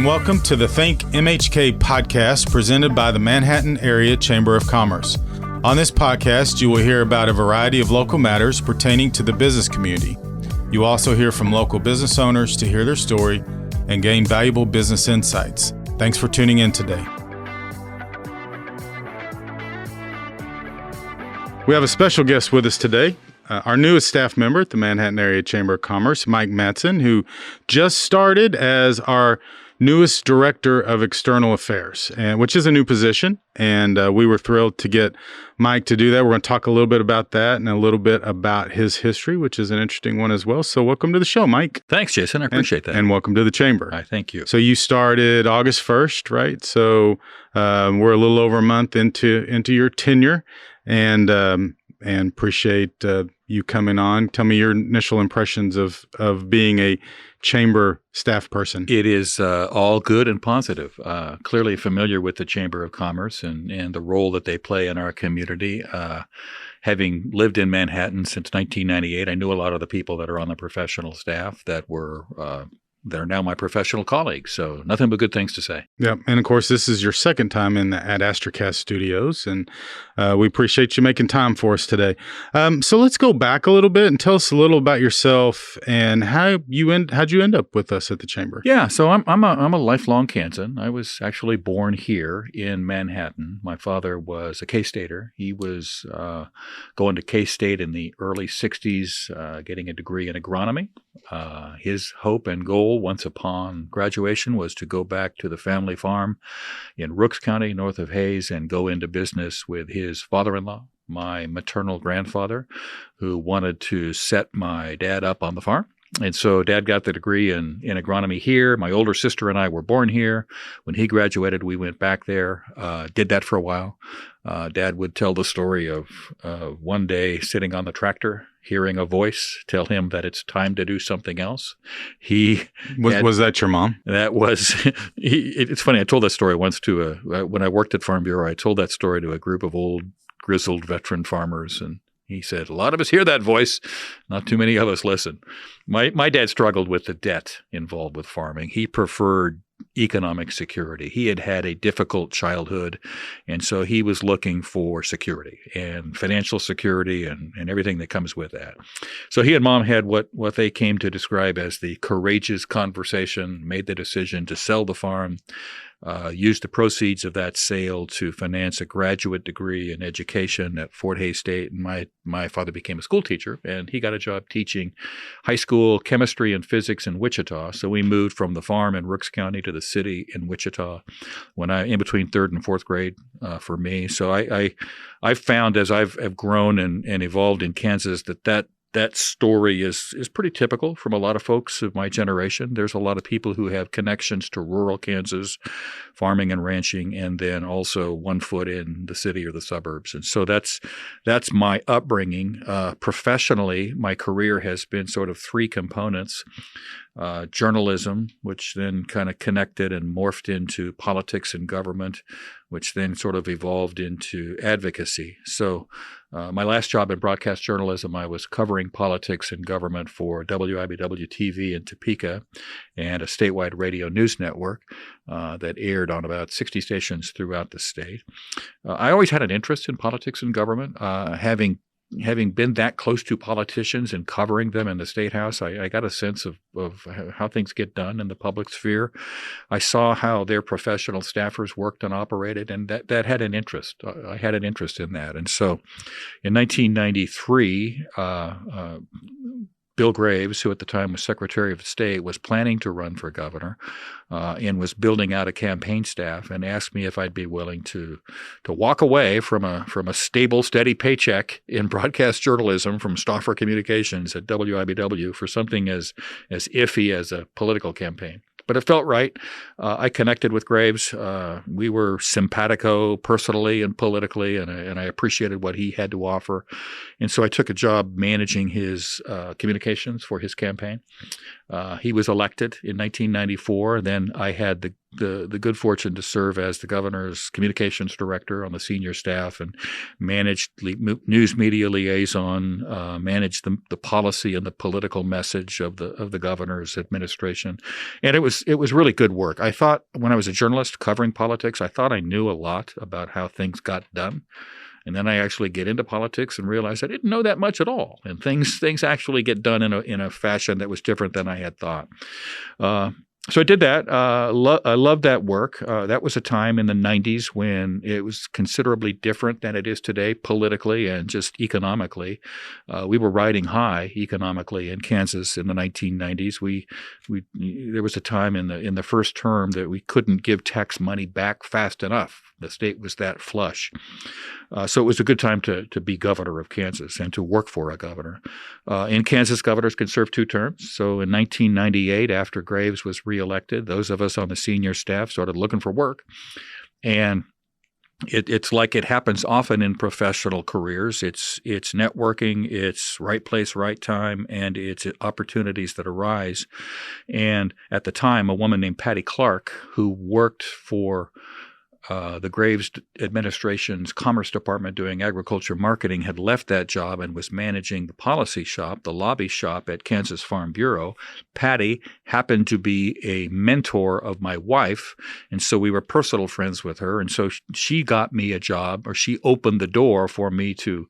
and welcome to the ThinkMHK podcast presented by the Manhattan Area Chamber of Commerce. On this podcast, you will hear about a variety of local matters pertaining to the business community. You also hear from local business owners to hear their story and gain valuable business insights. Thanks for tuning in today. We have a special guest with us today. Our newest staff member at the Manhattan Area Chamber of Commerce, Mike Matson, who just started as our newest Director of External Affairs, which is a new position. And we were thrilled to get Mike to do that. We're going to talk a little bit about that and a little bit about his history, which is an interesting one as well. So welcome to the show, Mike. Thanks, Jason. I appreciate that. And welcome to the Chamber. Hi, thank you. So you started August 1st, right? So we're a little over a month into your tenure, and appreciate you coming on. Tell me your initial impressions of being a Chamber staff person. It is all good and positive. Clearly familiar with the Chamber of Commerce and the role that they play in our community. Having lived in Manhattan since 1998, I knew a lot of the people that are on the professional staff that are now my professional colleagues. So nothing but good things to say. Yeah. And of course, this is your second time at Astrocast Studios, and we appreciate you making time for us today. So let's go back a little bit and tell us a little about yourself and how'd you end up with us at the Chamber? Yeah. So I'm a lifelong Kansan. I was actually born here in Manhattan. My father was a K-Stater. He was going to K-State in the early 60s, getting a degree in agronomy. His hope and goal once upon graduation was to go back to the family farm in Rooks County, north of Hayes, and go into business with his father-in-law, my maternal grandfather, who wanted to set my dad up on the farm. And so Dad got the degree in agronomy here. My older sister and I were born here. When he graduated, we went back there, did that for a while. Dad would tell the story of one day sitting on the tractor, hearing a voice tell him that it's time to do something else. Was that your mom? That was. It's funny. I told that story once to when I worked at Farm Bureau. I told that story to a group of old, grizzled veteran farmers, and he said, a lot of us hear that voice. Not too many of us listen. My dad struggled with the debt involved with farming. He preferred economic security. He had had a difficult childhood, and so he was looking for security and financial security and everything that comes with that. So he and Mom had what they came to describe as the courageous conversation, made the decision to sell the farm, used the proceeds of that sale to finance a graduate degree in education at Fort Hays State. And my father became a school teacher, and he got a job teaching high school chemistry and physics in Wichita. So we moved from the farm in Rooks County to the city in Wichita in between third and fourth grade for me. So I've found as I've grown and evolved in Kansas that story is pretty typical from a lot of folks of my generation. There's a lot of people who have connections to rural Kansas, farming and ranching, and then also one foot in the city or the suburbs. And so that's my upbringing. Professionally, my career has been sort of three components. Journalism, which then kind of connected and morphed into politics and government, which then sort of evolved into advocacy. So my last job in broadcast journalism, I was covering politics and government for WIBW TV in Topeka and a statewide radio news network that aired on about 60 stations throughout the state. I always had an interest in politics and government. Having been that close to politicians and covering them in the State House, I got a sense of how things get done in the public sphere. I saw how their professional staffers worked and operated, and that had an interest. I had an interest in that. And so in 1993, Bill Graves, who at the time was Secretary of State, was planning to run for governor and was building out a campaign staff, and asked me if I'd be willing to walk away from a stable, steady paycheck in broadcast journalism from Stauffer Communications at WIBW for something as iffy as a political campaign. But it felt right. I connected with Graves. We were simpatico personally and politically, and I appreciated what he had to offer. And so I took a job managing his communications for his campaign. He was elected in 1994. Then I had the good fortune to serve as the governor's communications director on the senior staff and managed news media liaison, managed the policy and the political message of the governor's administration. And it was really good work. I thought when I was a journalist covering politics, I thought I knew a lot about how things got done. And then I actually get into politics and realize I didn't know that much at all. And things actually get done in a fashion that was different than I had thought. So I did that. I loved that work. That was a time in the 90s when it was considerably different than it is today politically and just economically. We were riding high economically in Kansas in the 1990s. There was a time in the first term that we couldn't give tax money back fast enough. The state was that flush. So it was a good time to be governor of Kansas and to work for a governor. In Kansas, governors can serve 2 terms. So in 1998, after Graves was reelected, those of us on the senior staff started looking for work. And it's like it happens often in professional careers. It's networking, it's right place, right time, and it's opportunities that arise. And at the time, a woman named Patty Clark, who worked for the Graves administration's Commerce Department doing agriculture marketing, had left that job and was managing the policy shop, the lobby shop at Kansas Farm Bureau. Patty happened to be a mentor of my wife, and so we were personal friends with her. And so she got me a job, or she opened the door for me to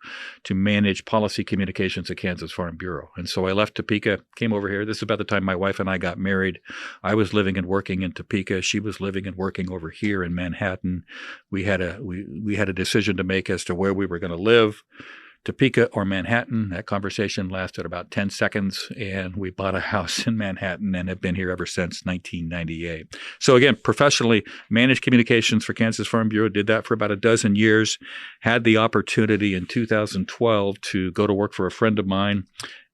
manage policy communications at Kansas Farm Bureau. And so I left Topeka, came over here. This is about the time my wife and I got married. I was living and working in Topeka. She was living and working over here in Manhattan. We had a decision to make as to where we were going to live, Topeka or Manhattan. That conversation lasted about 10 seconds, and we bought a house in Manhattan and have been here ever since 1998. So again, professionally managed communications for Kansas Farm Bureau, did that for about a dozen years, had the opportunity in 2012 to go to work for a friend of mine,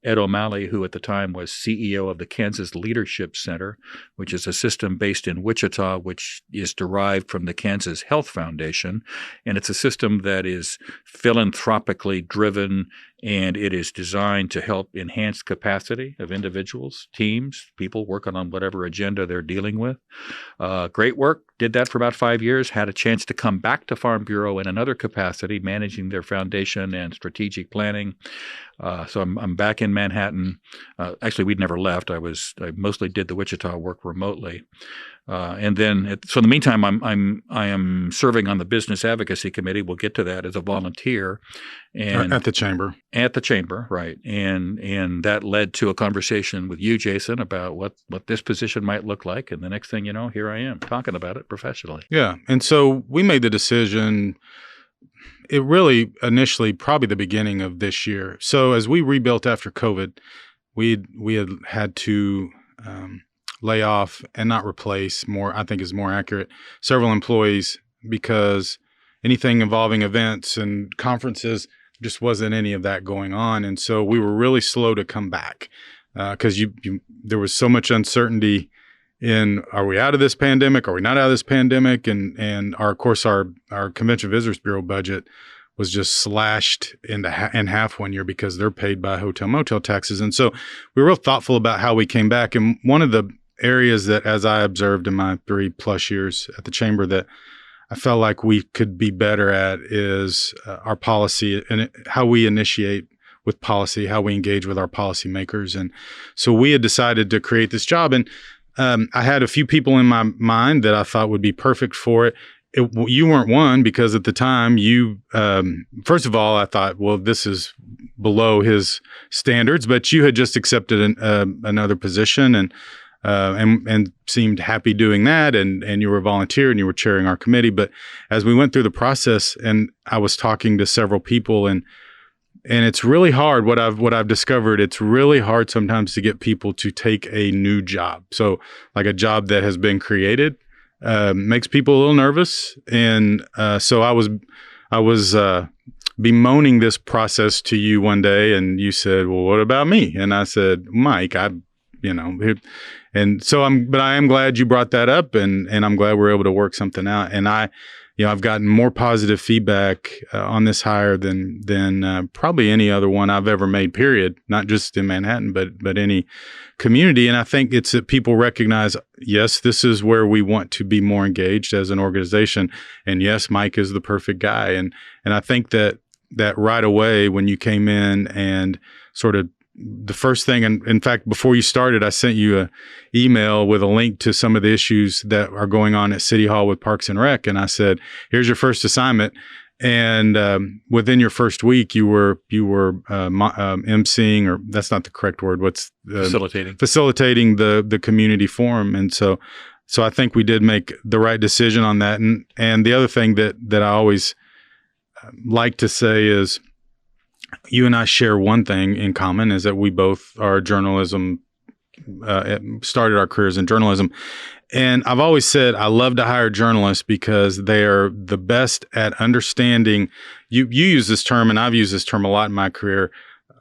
Ed O'Malley, who at the time was CEO of the Kansas Leadership Center, which is a system based in Wichita, which is derived from the Kansas Health Foundation. And it's a system that is philanthropically driven, and it is designed to help enhance capacity of individuals, teams, people working on whatever agenda they're dealing with. Great work. Did that for about 5 years. Had a chance to come back to Farm Bureau in another capacity, managing their foundation and strategic planning. So I'm back in Manhattan. Actually, we'd never left. I mostly did the Wichita work remotely. And then, so in the meantime, I am serving on the Business Advocacy Committee. We'll get to that as a volunteer, and at the chamber. At the chamber, right? And that led to a conversation with you, Jason, about what this position might look like. And the next thing you know, here I am talking about it professionally. Yeah, and so we made the decision. It really initially probably the beginning of this year. So as we rebuilt after COVID, we had to lay off and not replace more, I think is more accurate, several employees, because anything involving events and conferences, just wasn't any of that going on. And so we were really slow to come back because there was so much uncertainty in, are we out of this pandemic? Are we not out of this pandemic? And of course, our Convention Visitors Bureau budget was just slashed in half one year because they're paid by hotel motel taxes. And so we were real thoughtful about how we came back. And one of the areas that, as I observed in my 3+ years at the chamber, that I felt like we could be better at is our policy and how we initiate with policy, how we engage with our policymakers. And so we had decided to create this job. And I had a few people in my mind that I thought would be perfect for it. You weren't one, because at the time first of all, I thought, well, this is below his standards, but you had just accepted another position and seemed happy doing that. And you were a volunteer and you were chairing our committee. But as we went through the process, and I was talking to several people, and it's really hard. What I've discovered, it's really hard sometimes to get people to take a new job. So like a job that has been created makes people a little nervous. And so I was bemoaning this process to you one day, and you said, well, what about me? And I said, Mike, and so I am glad you brought that up, and I'm glad we're able to work something out. And I've gotten more positive feedback on this hire than probably any other one I've ever made, period. Not just in Manhattan, but any community. And I think it's that people recognize, yes, this is where we want to be more engaged as an organization. And yes, Mike is the perfect guy. And I think that right away when you came in and sort of the first thing, and in fact, before you started, I sent you an email with a link to some of the issues that are going on at City Hall with Parks and Rec. And I said, here's your first assignment. And within your first week, you were emceeing, or that's not the correct word. What's facilitating the community forum. And so I think we did make the right decision on that. And the other thing that I always like to say is, you and I share one thing in common, is that we both are journalism, started our careers in journalism. And I've always said I love to hire journalists because they are the best at understanding. You use this term, and I've used this term a lot in my career,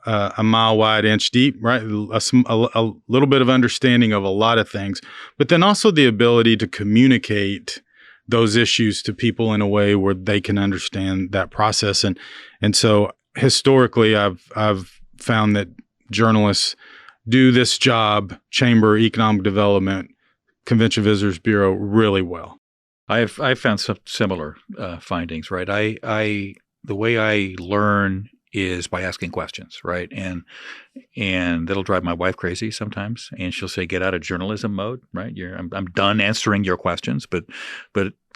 a mile wide, inch deep, right? A little bit of understanding of a lot of things, but then also the ability to communicate those issues to people in a way where they can understand that process. And so historically, I've found that journalists do this job, Chamber, Economic Development, Convention Visitors Bureau, really well. I've found some similar findings, right? The way I learn is by asking questions, right? And that'll drive my wife crazy sometimes, and she'll say, "Get out of journalism mode," right? I'm done answering your questions, but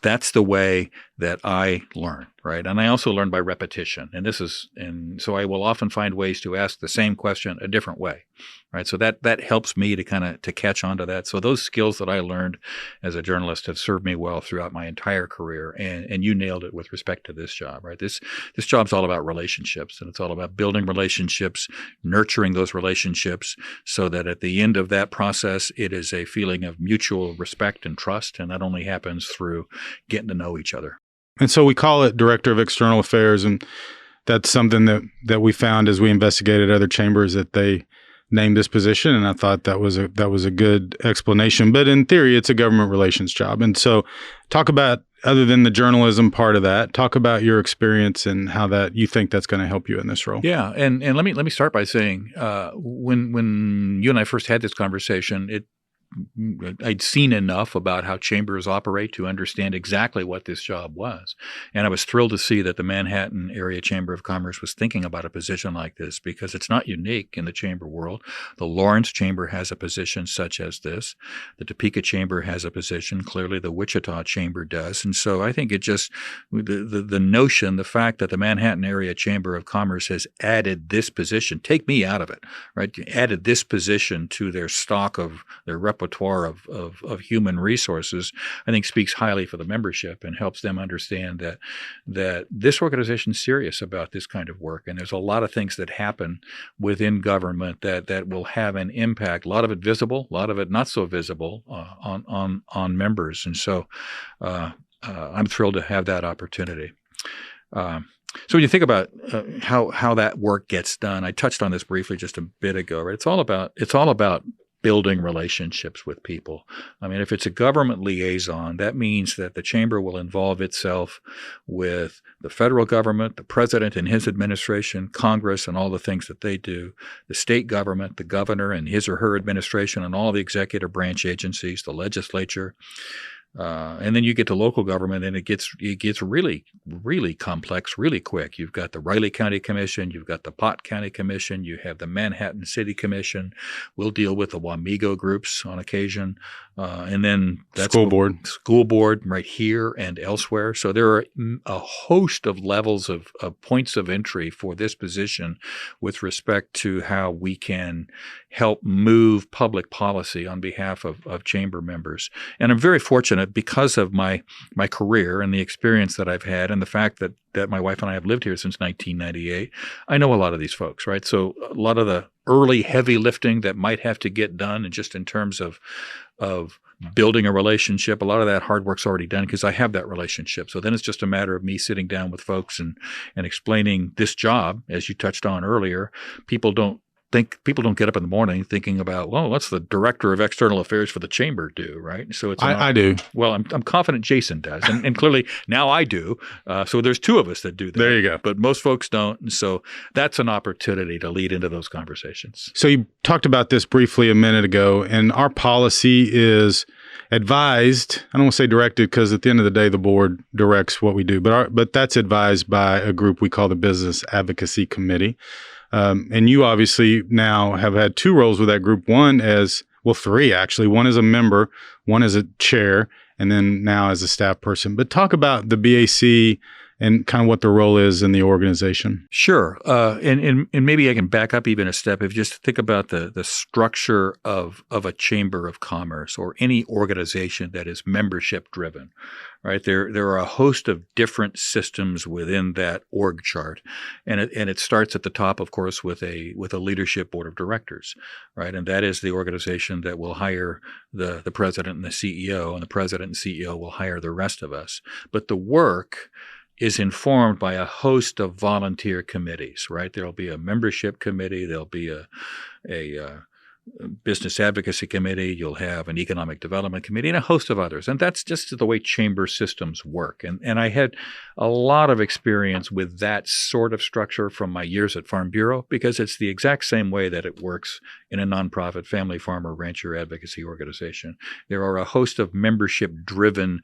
that's the way that I learn, right? And I also learn by repetition. And so I will often find ways to ask the same question a different way, right? So that helps me to catch on to that. So those skills that I learned as a journalist have served me well throughout my entire career. And you nailed it with respect to this job, right? This job's all about relationships, and it's all about building relationships, nurturing those relationships, so that at the end of that process, it is a feeling of mutual respect and trust. And that only happens through getting to know each other. And so we call it Director of External Affairs, and that's something that we found as we investigated other chambers, that they named this position, and I thought that was a good explanation. But in theory, it's a government relations job. And so talk about, other than the journalism part of that, talk about your experience and how that you think that's going to help you in this role. Yeah, and let me start by saying, when you and I first had this conversation, I'd seen enough about how chambers operate to understand exactly what this job was. And I was thrilled to see that the Manhattan Area Chamber of Commerce was thinking about a position like this, because it's not unique in the chamber world. The Lawrence Chamber has a position such as this. The Topeka Chamber has a position. Clearly, the Wichita Chamber does. And so I think it just, the notion, the fact that the Manhattan Area Chamber of Commerce has added this position, take me out of it, right? Added this position to their stock of their repertoire of human resources, I think speaks highly for the membership and helps them understand that this organization is serious about this kind of work. And there's a lot of things that happen within government that will have an impact. A lot of it visible, a lot of it not so visible on members. And so I'm thrilled to have that opportunity. So when you think about how that work gets done, I touched on this briefly just a bit ago, right? It's all about building relationships with people. I mean, if it's a government liaison, that means that the chamber will involve itself with the federal government, the president and his administration, Congress and all the things that they do, the state government, the governor and his or her administration, and all the executive branch agencies, the legislature. And then you get to local government, and it gets really, really complex really quick. You've got the Riley County Commission, you've got the Pott County Commission, you have the Manhattan City Commission. We'll deal with the Wamego groups on occasion, and then that's school board right here and elsewhere. So there are a host of levels of points of entry for this position with respect to how we can help move public policy on behalf of chamber members. And I'm very fortunate, because of my career and the experience that I've had, and the fact that my wife and I have lived here since 1998, I know a lot of these folks, right? So a lot of the early heavy lifting that might have to get done, and just in terms of building a relationship, a lot of that hard work's already done because I have that relationship. So then it's just a matter of me sitting down with folks and explaining this job, as you touched on earlier. People don't people don't get up in the morning thinking about, well, what's the director of external affairs for the chamber do, right? So I do. Well, I'm confident Jason does, and clearly now I do. So there's two of us that do that. There you go. But most folks don't, and so that's an opportunity to lead into those conversations. So you talked about this briefly a minute ago, and our policy is advised. I don't want to say directed because at the end of the day, the board directs what we do, but that's advised by a group we call the Business Advocacy Committee. And you obviously now have had two roles with that group. One as, well, three actually. One as a member, one as a chair, and then now as a staff person. But talk about the BAC and kind of what the role is in the organization. Sure. And maybe I can back up even a step. If you just think about the structure of a chamber of commerce or any organization that is membership driven, right? There are a host of different systems within that org chart. And it starts at the top, of course, with a leadership board of directors, right? And that is the organization that will hire the president and the CEO, and the president and CEO will hire the rest of us. But the work is informed by a host of volunteer committees, right? There'll be a membership committee, there'll be a business advocacy committee, you'll have an economic development committee, and a host of others. And that's just the way chamber systems work. And I had a lot of experience with that sort of structure from my years at Farm Bureau, because it's the exact same way that it works in a nonprofit family farmer rancher advocacy organization. There are a host of membership-driven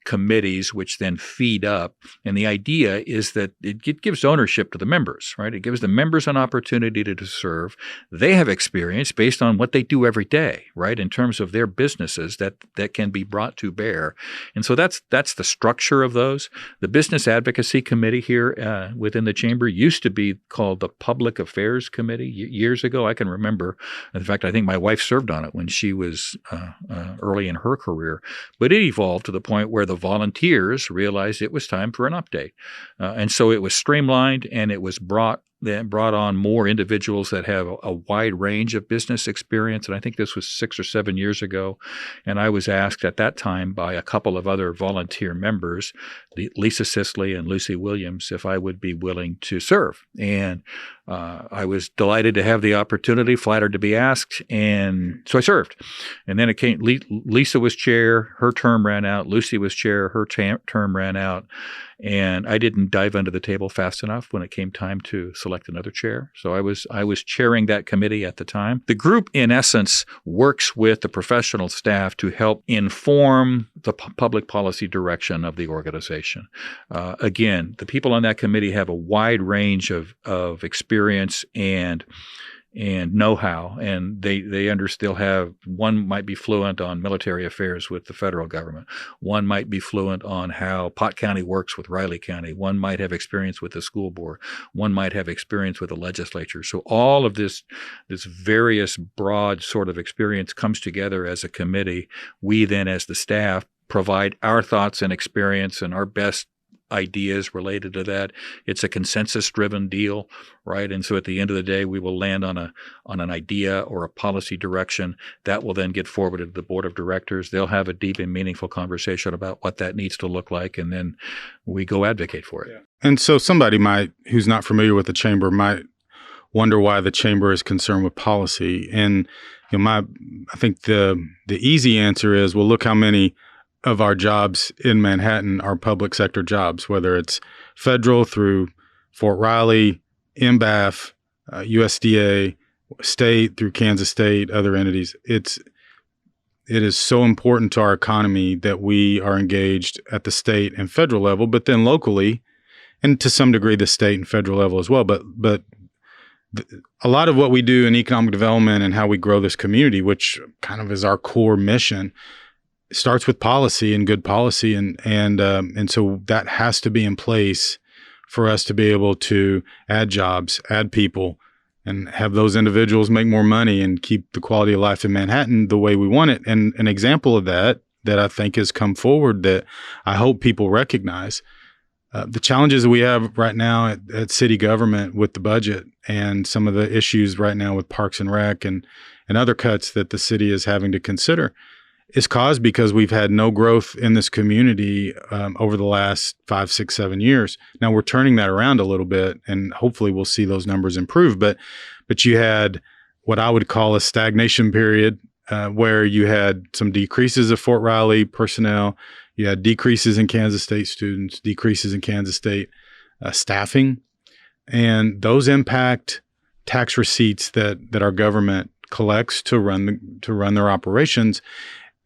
committees which then feed up. And the idea is that it gives ownership to the members, right? It gives the members an opportunity to serve. They have experience based on what they do every day, right? In terms of their businesses that can be brought to bear. And so that's the structure of those. The Business Advocacy Committee here within the chamber used to be called the Public Affairs Committee years ago. I can remember. In fact, I think my wife served on it when she was early in her career. But it evolved to the point where the volunteers realized it was time for an update. And so it was streamlined, and it was brought on more individuals that have a wide range of business experience. And I think this was 6 or 7 years ago. And I was asked at that time by a couple of other volunteer members, Lisa Sisley and Lucy Williams, if I would be willing to serve. And I was delighted to have the opportunity, flattered to be asked, and so I served. And then it came, Lisa was chair, her term ran out, Lucy was chair, her term ran out, and I didn't dive under the table fast enough when it came time to select another chair. So I was chairing that committee at the time. The group, in essence, works with the professional staff to help inform the public policy direction of the organization. Again, the people on that committee have a wide range of experience and know-how, and they'll have, one might be fluent on military affairs with the federal government. One might be fluent on how Pot County works with Riley County. One might have experience with the school board. One might have experience with the legislature. So all of this various broad sort of experience comes together as a committee. We then, as the staff, provide our thoughts and experience and our best ideas related to that. It's a consensus-driven deal, right? And so at the end of the day, we will land on an idea or a policy direction that will then get forwarded to the board of directors. They'll have a deep and meaningful conversation about what that needs to look like, and then we go advocate for it. Yeah. And so somebody who's not familiar with the chamber might wonder why the chamber is concerned with policy. And I think the easy answer is, well, look how many of our jobs in Manhattan are public sector jobs, whether it's federal through Fort Riley, MBAF, USDA, state through Kansas State, other entities. It is so important to our economy that we are engaged at the state and federal level, but then locally, and to some degree the state and federal level as well. But a lot of what we do in economic development and how we grow this community, which kind of is our core mission, starts with policy and good policy, and so that has to be in place for us to be able to add jobs, add people, and have those individuals make more money and keep the quality of life in Manhattan the way we want it. And an example of that I think has come forward that I hope people recognize, the challenges that we have right now at city government with the budget and some of the issues right now with Parks and Rec and other cuts that the city is having to consider. is caused because we've had no growth in this community over the last 5, 6, 7 years. Now we're turning that around a little bit, and hopefully we'll see those numbers improve. But you had what I would call a stagnation period, where you had some decreases of Fort Riley personnel, you had decreases in Kansas State students, decreases in Kansas State staffing, and those impact tax receipts that our government collects to run their operations.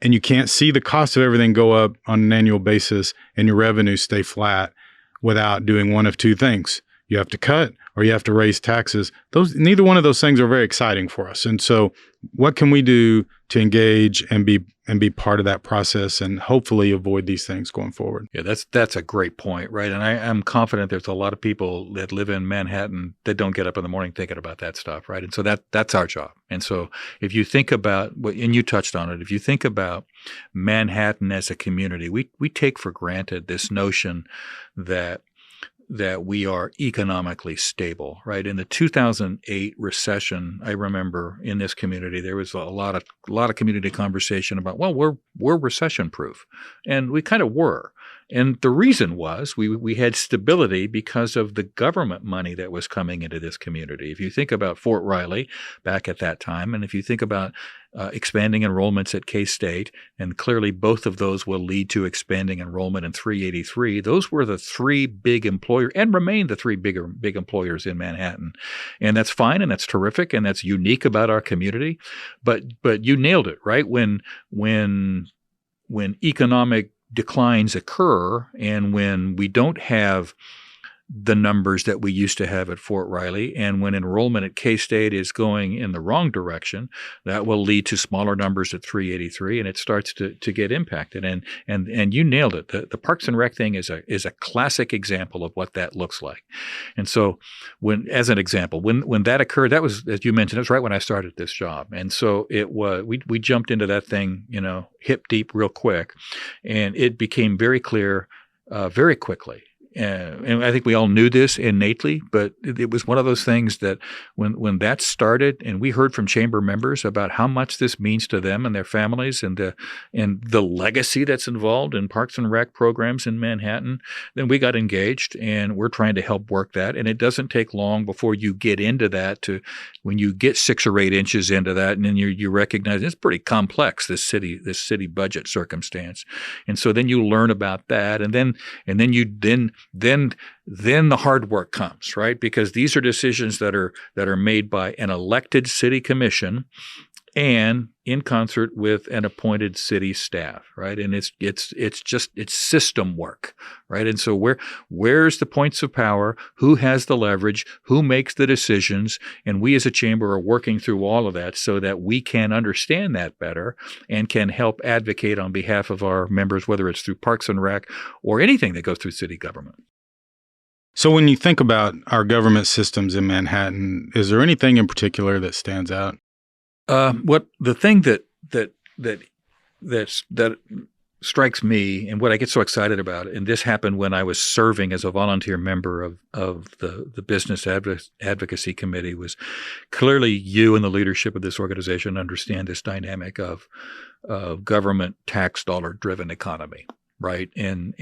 And you can't see the cost of everything go up on an annual basis and your revenues stay flat without doing one of two things. You have to cut or you have to raise taxes. Neither one of those things are very exciting for us. And so what can we do to engage and be part of that process and hopefully avoid these things going forward? Yeah, that's a great point, right? And I'm confident there's a lot of people that live in Manhattan that don't get up in the morning thinking about that stuff, right? And so that's our job. And so if you think about and you touched on it, if you think about Manhattan as a community, we take for granted this notion that we are economically stable, right? In the 2008 recession, I remember in this community there was a lot of community conversation about, well, we're recession proof, and we kind of were. And the reason was we had stability because of the government money that was coming into this community. If you think about Fort Riley back at that time, and if you think about expanding enrollments at K-State, and clearly both of those will lead to expanding enrollment in 383. Those were the three big employers and remain the three big employers in Manhattan. And that's fine and that's terrific and that's unique about our community. But you nailed it, right? When economic declines occur and when we don't have the numbers that we used to have at Fort Riley, and when enrollment at K-State is going in the wrong direction, that will lead to smaller numbers at 383, and it starts to get impacted. And you nailed it. The Parks and Rec thing is a classic example of what that looks like. And so, when that occurred, that was, as you mentioned, it was right when I started this job, and so it was we jumped into that thing, hip deep, real quick, and it became very clear very quickly. And I think we all knew this innately, but it was one of those things that when that started, and we heard from chamber members about how much this means to them and their families, and the legacy that's involved in Parks and Rec programs in Manhattan, then we got engaged, and we're trying to help work that. And it doesn't take long before you get into that. When you get 6 or 8 inches into that, and then you recognize it's pretty complex, this city budget circumstance, and so then you learn about that, and then the hard work comes, right? Because these are decisions that are made by an elected city commission and in concert with an appointed city staff, right? And it's system work, right? And so where's the points of power? Who has the leverage? Who makes the decisions? And we as a chamber are working through all of that so that we can understand that better and can help advocate on behalf of our members, whether it's through Parks and Rec or anything that goes through city government. So when you think about our government systems in Manhattan, is there anything in particular that stands out? What the thing that strikes me, and what I get so excited about, and this happened when I was serving as a volunteer member of the Business Advocacy Committee, was clearly you and the leadership of this organization understand this dynamic of government tax dollar driven economy, right? And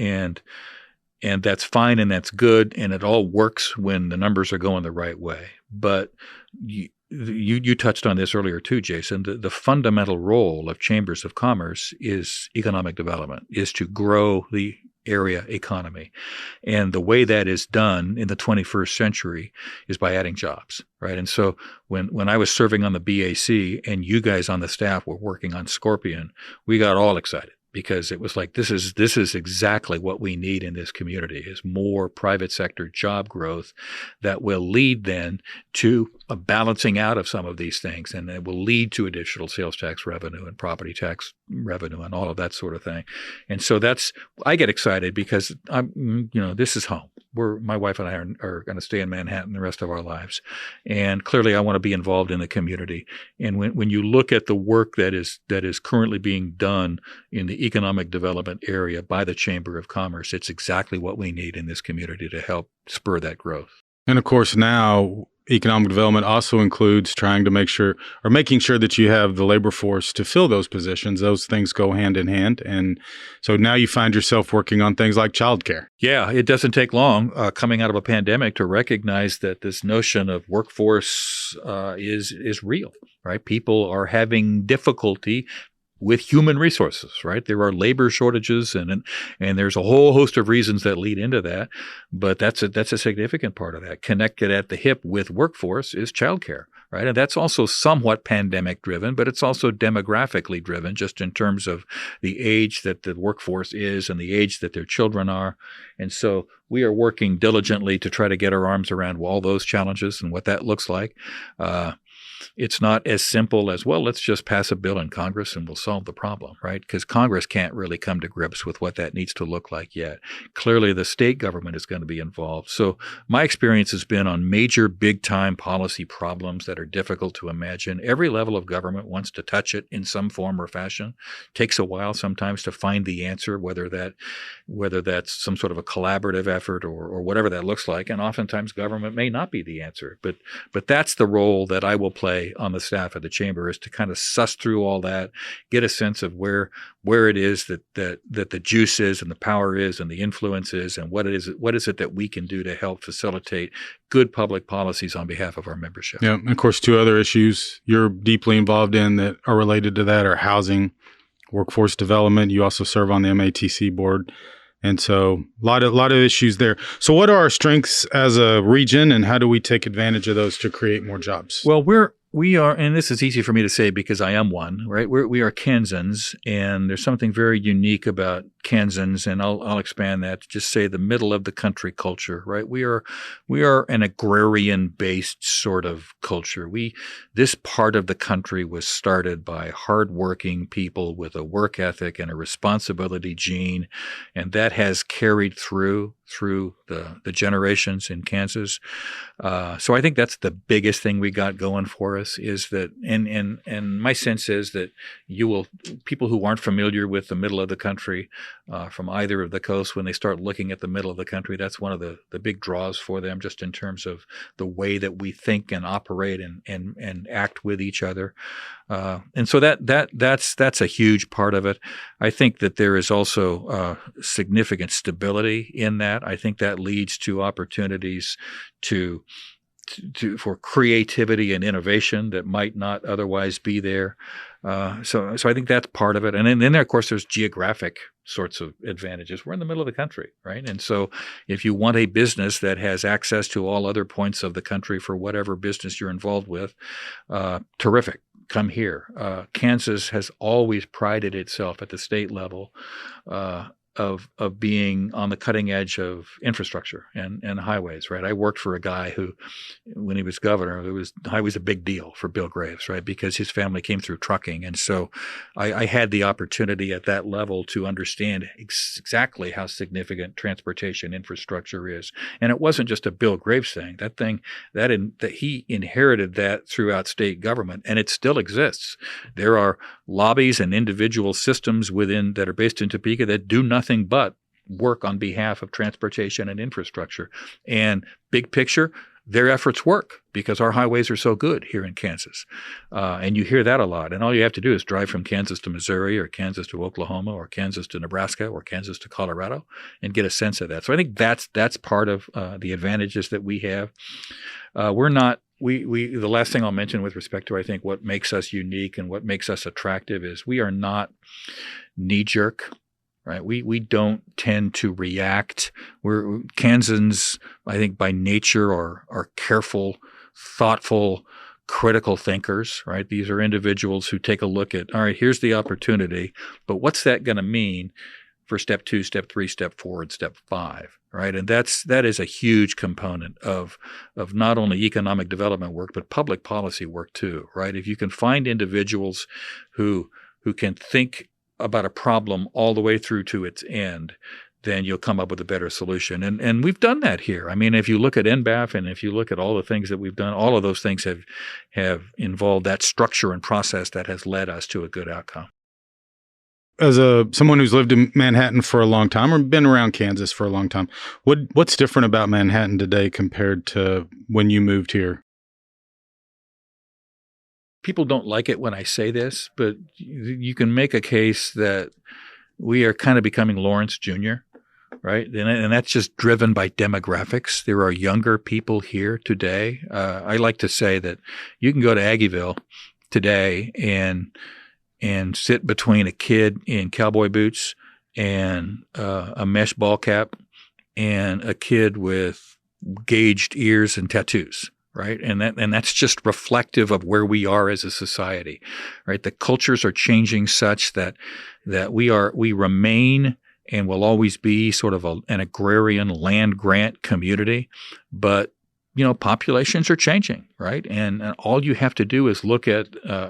that's fine and that's good, and it all works when the numbers are going the right way. But you touched on this earlier too, Jason. The fundamental role of chambers of commerce is economic development, is to grow the area economy. And the way that is done in the 21st century is by adding jobs, right? And so when I was serving on the BAC and you guys on the staff were working on Scorpion, we got all excited, because it was like, this is exactly what we need in this community, is more private sector job growth that will lead then to a balancing out of some of these things, and it will lead to additional sales tax revenue and property tax revenue and all of that sort of thing. And so I get excited because this is home. My wife and I are going to stay in Manhattan the rest of our lives. And clearly I want to be involved in the community. And when you look at the work that is currently being done in the economic development area by the Chamber of Commerce, it's exactly what we need in this community to help spur that growth. And of course, now economic development also includes trying to making sure that you have the labor force to fill those positions. Those things go hand in hand. And so now you find yourself working on things like childcare. Yeah, it doesn't take long coming out of a pandemic to recognize that this notion of workforce is real, right? People are having difficulty with human resources, right? There are labor shortages, and there's a whole host of reasons that lead into that. But that's a significant part of that. Connected at the hip with workforce is childcare, right? And that's also somewhat pandemic driven, but it's also demographically driven, just in terms of the age that the workforce is and the age that their children are. And so we are working diligently to try to get our arms around all those challenges and what that looks like. It's not as simple as, well, let's just pass a bill in Congress and we'll solve the problem, right? Because Congress can't really come to grips with what that needs to look like yet. Clearly, the state government is going to be involved. So my experience has been on major, big-time policy problems that are difficult to imagine. Every level of government wants to touch it in some form or fashion. Takes a while sometimes to find the answer, whether that's some sort of a collaborative effort or whatever that looks like. And oftentimes government may not be the answer. But that's the role that I will play on the staff of the chamber, is to kind of suss through all that, get a sense of where it is that the juice is and the power is and the influence is, and what is it that we can do to help facilitate good public policies on behalf of our membership. Yeah, and of course, two other issues you're deeply involved in that are related to that are housing, workforce development. You also serve on the MATC board. And so a lot of issues there. So what are our strengths as a region, and how do we take advantage of those to create more jobs? Well, we are, and this is easy for me to say because I am one, right? We are Kansans, and there's something very unique about Kansans, and I'll expand that to just say the middle of the country culture, right? We are an agrarian-based sort of culture. This part of the country was started by hardworking people with a work ethic and a responsibility gene, and that has carried through the generations in Kansas. So I think that's the biggest thing we got going for us, is that, and my sense is that people who aren't familiar with the middle of the country from either of the coasts, when they start looking at the middle of the country, that's one of the big draws for them, just in terms of the way that we think and operate and act with each other. And so that's a huge part of it. I think that there is also significant stability in that. I think that leads to opportunities for creativity and innovation that might not otherwise be there. So I think that's part of it. And then of course, there's geographic sorts of advantages. We're in the middle of the country, right? And so if you want a business that has access to all other points of the country for whatever business you're involved with, terrific. Come here. Kansas has always prided itself at the state level of being on the cutting edge of infrastructure and highways, right? I worked for a guy who, when he was governor, highways a big deal for Bill Graves, right? Because his family came through trucking. And so I had the opportunity at that level to understand exactly how significant transportation infrastructure is. And it wasn't just a Bill Graves thing. That he inherited that throughout state government, and it still exists. There are lobbies and individual systems that are based in Topeka that do nothing but work on behalf of transportation and infrastructure. And big picture, their efforts work because our highways are so good here in Kansas. And you hear that a lot. And all you have to do is drive from Kansas to Missouri, or Kansas to Oklahoma, or Kansas to Nebraska, or Kansas to Colorado, and get a sense of that. So I think that's part of the advantages that we have. The last thing I'll mention with respect to, I think, what makes us unique and what makes us attractive is we are not knee-jerk, right? We don't tend to react. Kansans, I think, by nature are careful, thoughtful, critical thinkers, right? These are individuals who take a look at, all right, here's the opportunity, but what's that going to mean for step 2, step 3, step 4, and step 5, right? And that is a huge component of not only economic development work, but public policy work too, right? If you can find individuals who can think about a problem all the way through to its end, then you'll come up with a better solution. And we've done that here. I mean, if you look at NBAF and if you look at all the things that we've done, all of those things have involved that structure and process that has led us to a good outcome. As someone who's lived in Manhattan for a long time, or been around Kansas for a long time, what's different about Manhattan today compared to when you moved here? people don't like it when I say this, but you can make a case that we are kind of becoming Lawrence Jr., right? And that's just driven by demographics. There are younger people here today. I like to say that you can go to Aggieville today and sit between a kid in cowboy boots and a mesh ball cap and a kid with gauged ears and tattoos. Right. And that's just reflective of where we are as a society. Right. The cultures are changing such that we remain and will always be sort of an agrarian land grant community. But populations are changing, right? And all you have to do is look at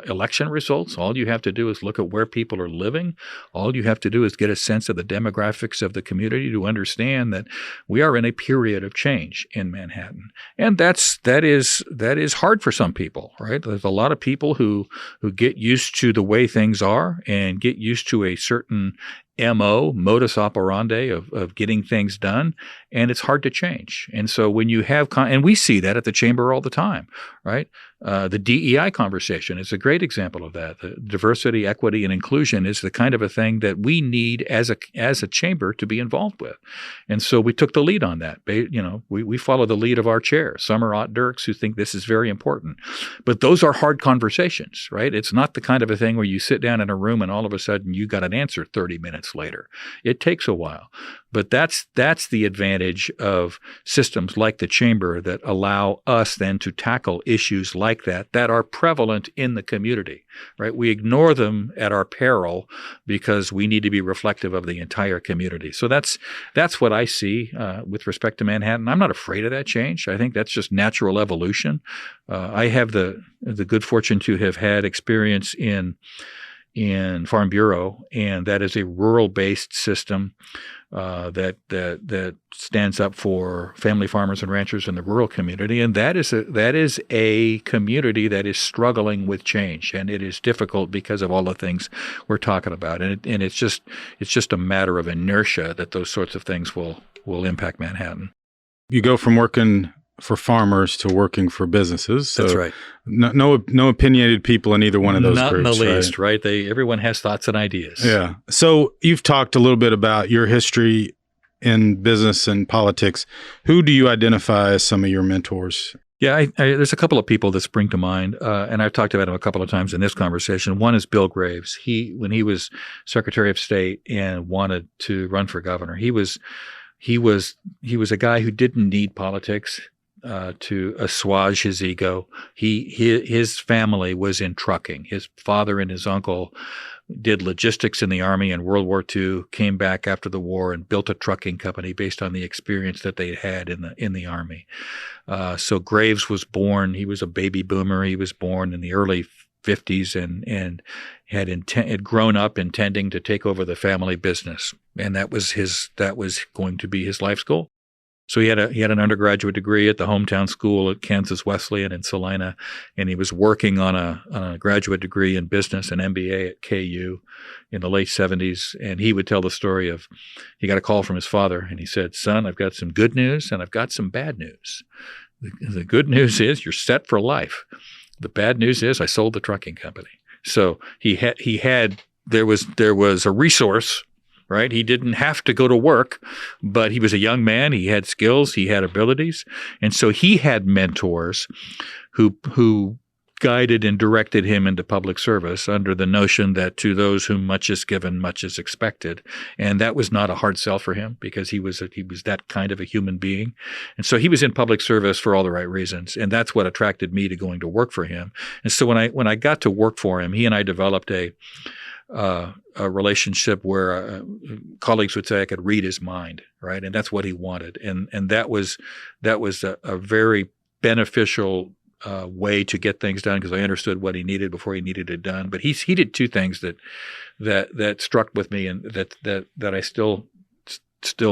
election results. All you have to do is look at where people are living. All you have to do is get a sense of the demographics of the community to understand that we are in a period of change in Manhattan. And that is hard for some people, right? There's a lot of people who get used to the way things are and get used to a certain modus operandi of getting things done, and it's hard to change. And so when you have, and we see that at the chamber all the time, right? The DEI conversation is a great example of that. The diversity, equity, and inclusion is the kind of a thing that we need as a chamber to be involved with. And so we took the lead on that. We follow the lead of our chair, Summer Ott-Dirks, who think this is very important. But those are hard conversations, right? It's not the kind of a thing where you sit down in a room and all of a sudden you got an answer 30 minutes later. It takes a while. But that's the advantage of systems like the chamber that allow us then to tackle issues like that are prevalent in the community, right? We ignore them at our peril because we need to be reflective of the entire community. So that's what I see with respect to Manhattan. I'm not afraid of that change. I think that's just natural evolution. I have the good fortune to have had experience in Farm Bureau, and that is a rural-based system that stands up for family farmers and ranchers in the rural community, and that is a community that is struggling with change, and it is difficult because of all the things we're talking about, and it's just a matter of inertia that those sorts of things will impact Manhattan. You go from working for farmers to working for businesses. So that's right. No opinionated people in either one of those Not groups. Not in the least, right? Everyone has thoughts and ideas. Yeah. So you've talked a little bit about your history in business and politics. Who do you identify as some of your mentors? Yeah, there's a couple of people that spring to mind, and I've talked about him a couple of times in this conversation. One is Bill Graves. When he was Secretary of State and wanted to run for governor, he was a guy who didn't need politics to assuage his ego. His family was in trucking. His father and his uncle did logistics in the Army in World War II, came back after the war and built a trucking company based on the experience that they had in the Army. So Graves was born. He was a baby boomer. He was born in the early 50s and had grown up intending to take over the family business, and that was going to be his life's goal. So he had an undergraduate degree at the hometown school at Kansas Wesleyan in Salina, and he was working on a graduate degree in business, an MBA at KU in the late 70s. And he would tell the story of he got a call from his father, and he said, "Son, I've got some good news and I've got some bad news. The good news is you're set for life. The bad news is I sold the trucking company." So there was a resource. Right? He didn't have to go to work, but he was a young man. He had skills. He had abilities. And so he had mentors who guided and directed him into public service under the notion that to those whom much is given, much is expected. And that was not a hard sell for him because he was that kind of a human being. And so he was in public service for all the right reasons. And that's what attracted me to going to work for him. And so when I got to work for him, he and I developed a relationship where colleagues would say I could read his mind, right? And that's what he wanted. And that was a very beneficial way to get things done because I understood what he needed before he needed it done. But he did two things that struck with me and that I still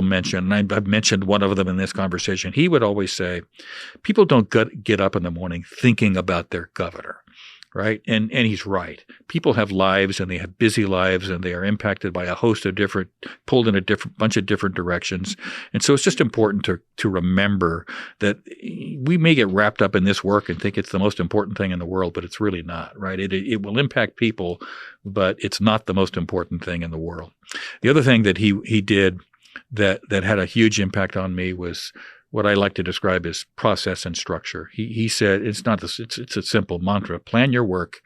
mention. And I've mentioned one of them in this conversation. He would always say, people don't get up in the morning thinking about their governor. right? And he's right. People have lives, and they have busy lives, and they are impacted by a host of pulled in a bunch of different directions. And so it's just important to remember that we may get wrapped up in this work and think it's the most important thing in the world, but it's really not, right? It will impact people, but it's not the most important thing in the world. The other thing that he did that had a huge impact on me was what I like to describe as process and structure. He said it's a simple mantra: plan your work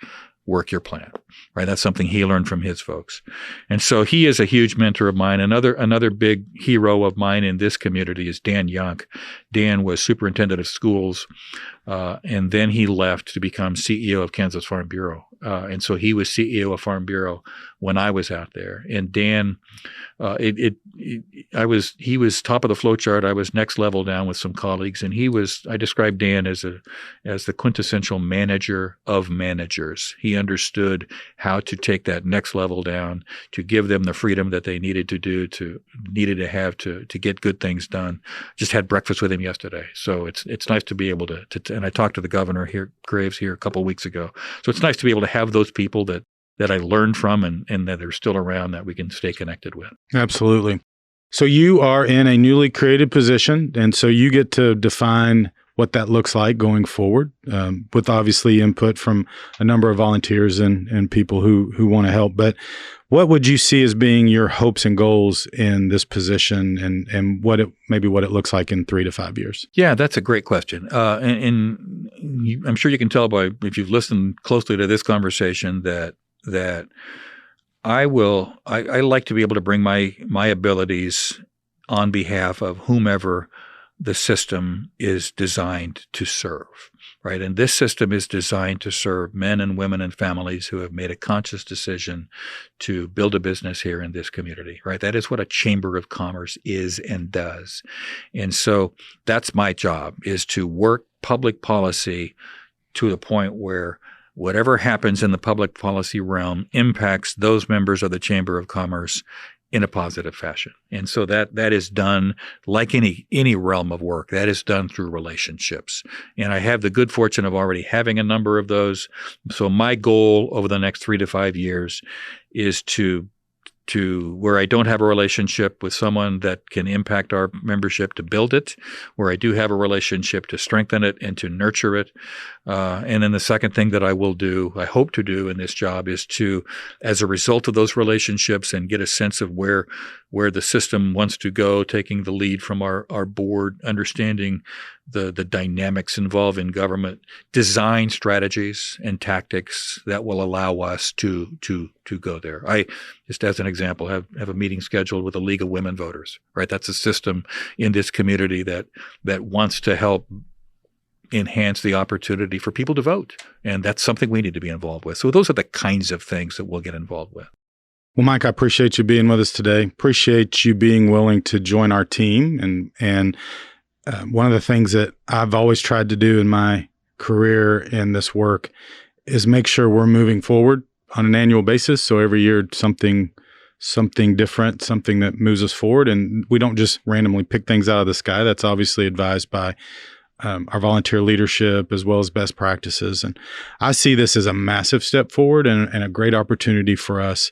your plan, right? That's something he learned from his folks. And so he is a huge mentor of mine. Another big hero of mine in this community is Dan Younk. Dan was superintendent of schools, and then he left to become CEO of Kansas Farm Bureau. And so he was CEO of Farm Bureau when I was out there. And Dan, he was top of the flow chart. I was next level down with some colleagues, and I described Dan as the quintessential manager of managers. He understood how to take that next level down, to give them the freedom that they needed to have to get good things done. Just had breakfast with him yesterday. So it's nice to be able to and I talked to the governor here, Graves, here a couple of weeks ago. So it's nice to be able to have those people that I learned from and that are still around that we can stay connected with. Absolutely. So you are in a newly created position, and so you get to define what that looks like going forward, with obviously input from a number of volunteers and people who want to help. But what would you see as being your hopes and goals in this position, and what it looks like in 3 to 5 years? Yeah, that's a great question. And I'm sure you can tell by if you've listened closely to this conversation that I like to be able to bring my abilities on behalf of whomever the system is designed to serve, right? And this system is designed to serve men and women and families who have made a conscious decision to build a business here in this community, right? That is what a chamber of commerce is and does. And so that's my job, is to work public policy to the point where whatever happens in the public policy realm impacts those members of the Chamber of Commerce in a positive fashion. And so that is done like any realm of work. That is done through relationships. And I have the good fortune of already having a number of those. So my goal over the next 3 to 5 years is to where I don't have a relationship with someone that can impact our membership, to build it, where I do have a relationship, to strengthen it and to nurture it. And then the second thing that I hope to do in this job is to, as a result of those relationships and get a sense of where the system wants to go, taking the lead from our board, understanding the dynamics involved in government, design strategies and tactics that will allow us to go there. I, just as an example, have a meeting scheduled with the League of Women Voters, right? That's a system in this community that wants to help enhance the opportunity for people to vote. And that's something we need to be involved with. So those are the kinds of things that we'll get involved with. Well, Mike, I appreciate you being with us today. Appreciate you being willing to join our team. And one of the things that I've always tried to do in my career in this work is make sure we're moving forward on an annual basis. So every year something different, something that moves us forward. And we don't just randomly pick things out of the sky. That's obviously advised by our volunteer leadership as well as best practices. And I see this as a massive step forward and a great opportunity for us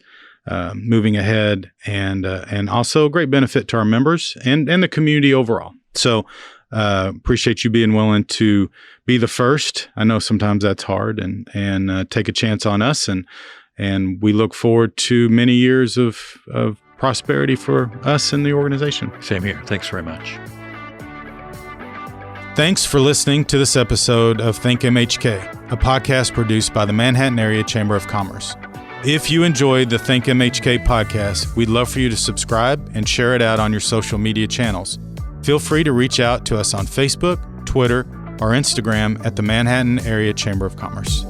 moving ahead, and also a great benefit to our members and the community overall. So appreciate you being willing to be the first. I know sometimes that's hard, and take a chance on us. And we look forward to many years of prosperity for us and the organization. Same here. Thanks very much. Thanks for listening to this episode of ThinkMHK, a podcast produced by the Manhattan Area Chamber of Commerce. If you enjoyed the ThinkMHK podcast, we'd love for you to subscribe and share it out on your social media channels. Feel free to reach out to us on Facebook, Twitter, or Instagram at the Manhattan Area Chamber of Commerce.